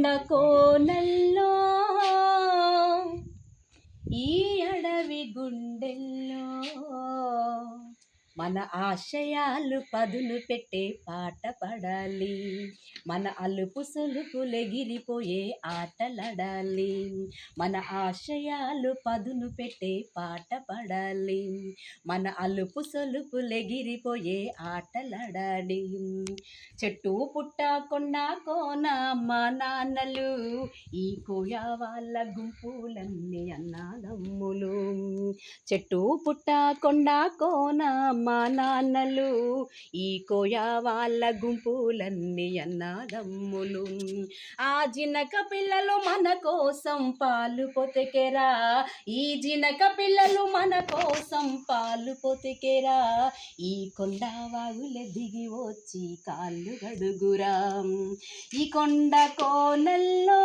కొండ కోనల్లో ఈ అడవి గుండెల్లో మన ఆశయాలు పదును పెట్టే పాట పడాలి, మన అలుపు సొలుపులెగిరిపోయే ఆటలాడాలి. మన ఆశయాలు పదును పెట్టే పాట పడాలి, మన అలుపు సొలుపులెగిరిపోయే ఆటలాడాలి. చెట్టు పుట్ట కొండ కోన మా నాన్నలు, ఈ కోయ వాళ్ళ గుంపులన్నీ అన్నదమ్ములు. చెట్టు పుట్ట కొండ కోన మా నాన్నలు, ఈ కోయ వాళ్ళ గుంపులన్నీ అన్నదమ్ములు. ఆ జినక పిల్లలు మన కోసం పాలు పొతికెరా, ఈ జినక పిల్లలు మన కోసం పాలు పొతికెరా. ఈ కొండ వాగుల దిగి వచ్చి కాళ్ళు గడుగురా. ఈ కొండ కోనల్లో